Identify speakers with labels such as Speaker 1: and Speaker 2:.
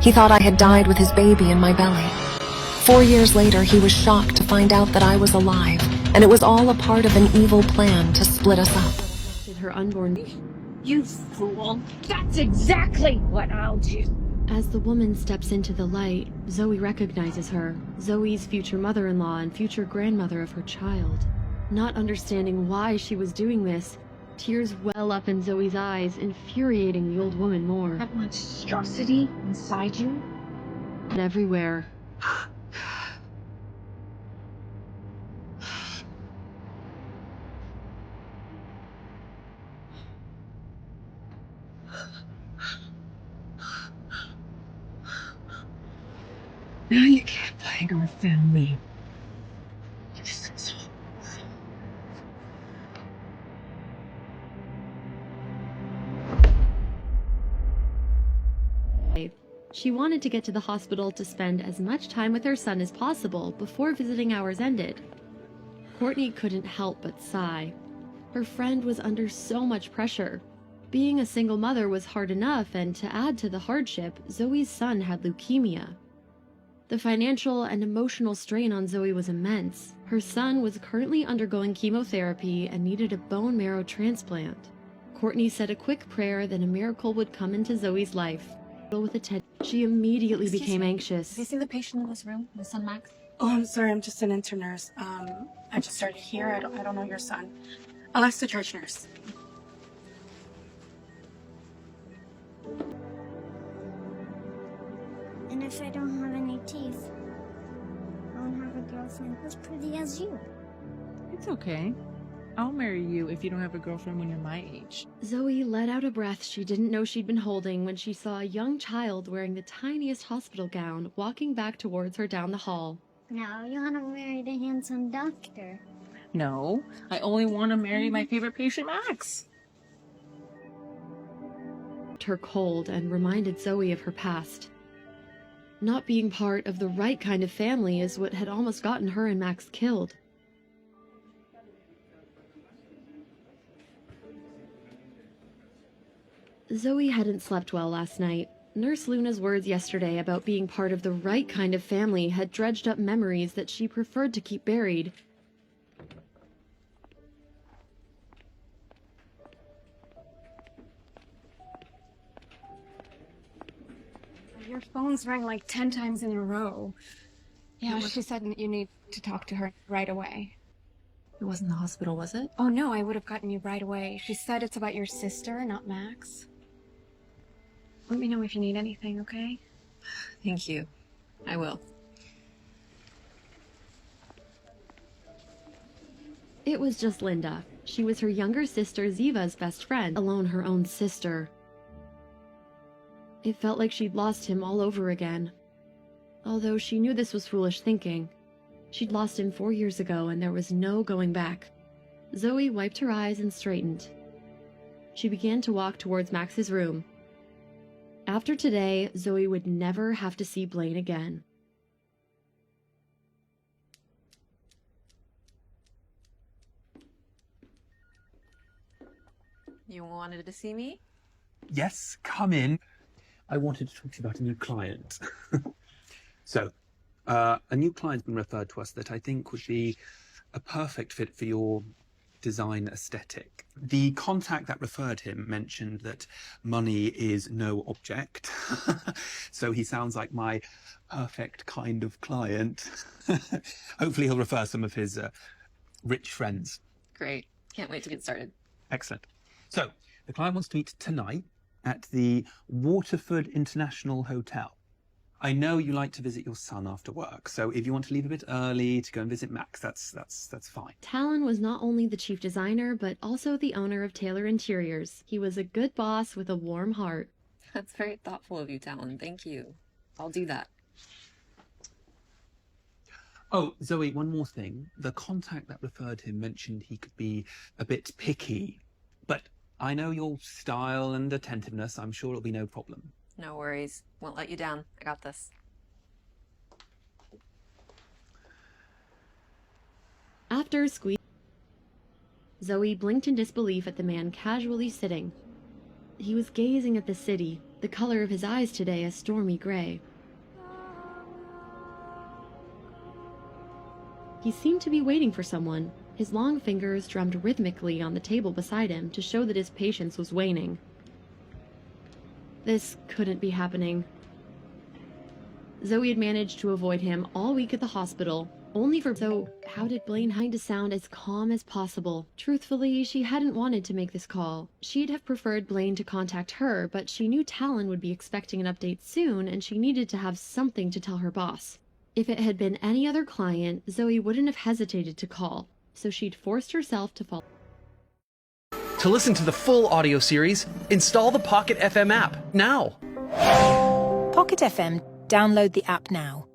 Speaker 1: He thought I had died with his baby in my belly. 4 years later, he was shocked to find out that I was alive, and it was all a part of an evil plan to split us up.
Speaker 2: Her unborn.
Speaker 3: You fool! That's exactly what I'll do!
Speaker 2: As the woman steps into the light, Zoe recognizes her, Zoe's future mother-in-law and future grandmother of her child. Not understanding why she was doing this, tears well up in Zoe's eyes, infuriating the old woman more.
Speaker 3: That monstrosity inside you?
Speaker 2: And everywhere.
Speaker 3: Now you can't blame our family.
Speaker 2: She wanted to get to the hospital to spend as much time with her son as possible before visiting hours ended. Courtney couldn't help but sigh. Her friend was under so much pressure. Being a single mother was hard enough, and to add to the hardship, Zoe's son had leukemia. The financial and emotional strain on Zoe was immense. Her son was currently undergoing chemotherapy and needed a bone marrow transplant. Courtney said a quick prayer that a miracle would come into Zoe's life. With attention, she immediately became anxious.
Speaker 4: Have you seen the patient in this room, my son Max?
Speaker 5: Oh, I'm sorry, I'm just an intern nurse. I just started here. I don't know your son. I'll ask the charge nurse.
Speaker 6: And if I don't have any teeth, I won't have a girlfriend as pretty as you.
Speaker 4: It's okay. I'll marry you if you don't have a girlfriend when you're my age.
Speaker 2: Zoe let out a breath she didn't know she'd been holding when she saw a young child wearing the tiniest hospital gown walking back towards her down the hall.
Speaker 6: Now you want to marry the handsome doctor.
Speaker 4: No, I only want to marry my favorite patient, Max.
Speaker 2: Her cold and reminded Zoe of her past. Not being part of the right kind of family is what had almost gotten her and Max killed. Zoe hadn't slept well last night. Nurse Luna's words yesterday about being part of the right kind of family had dredged up memories that she preferred to keep buried.
Speaker 7: Your phone's rang like 10 times in a row. Yeah, she said you need to talk to her right away.
Speaker 4: It wasn't the hospital, was it?
Speaker 7: Oh no, I would have gotten you right away. She said it's about your sister, not Max. Let me know if you need anything, okay?
Speaker 4: Thank you. I will.
Speaker 2: It was just Linda. She was her younger sister Ziva's best friend, alone her own sister. It felt like she'd lost him all over again. Although she knew this was foolish thinking. She'd lost him 4 years ago and there was no going back. Zoe wiped her eyes and straightened. She began to walk towards Max's room. After today, Zoe would never have to see Blaine again.
Speaker 4: You wanted to see me?
Speaker 8: Yes, come in. I wanted to talk to you about a new client. So, a new client's been referred to us that I think would be a perfect fit for your design aesthetic. The contact that referred him mentioned that money is no object. So he sounds like my perfect kind of client. Hopefully he'll refer some of his rich friends.
Speaker 4: Great. Can't wait to get started.
Speaker 8: Excellent. So the client wants to meet tonight at the Waterford International Hotel. I know you like to visit your son after work, so if you want to leave a bit early to go and visit Max, that's fine.
Speaker 2: Talon was not only the chief designer, but also the owner of Taylor Interiors. He was a good boss with a warm heart.
Speaker 4: That's very thoughtful of you, Talon. Thank you. I'll do that.
Speaker 8: Oh, Zoe, one more thing. The contact that referred him mentioned he could be a bit picky, but I know your style and attentiveness. I'm sure it'll be no problem.
Speaker 4: No worries. Won't let you down. I got this.
Speaker 2: After squeeze, Zoe blinked in disbelief at the man casually sitting. He was gazing at the city, the color of his eyes today a stormy gray. He seemed to be waiting for someone. His long fingers drummed rhythmically on the table beside him to show that his patience was waning. This couldn't be happening. Zoe had managed to avoid him all week at the hospital, So how did Blaine hide to sound as calm as possible? Truthfully, she hadn't wanted to make this call. She'd have preferred Blaine to contact her, but she knew Talon would be expecting an update soon, and she needed to have something to tell her boss. If it had been any other client, Zoe wouldn't have hesitated to call, so she'd forced herself to follow.
Speaker 9: To listen to the full audio series, install the Pocket FM app now.
Speaker 10: Pocket FM. Download the app now.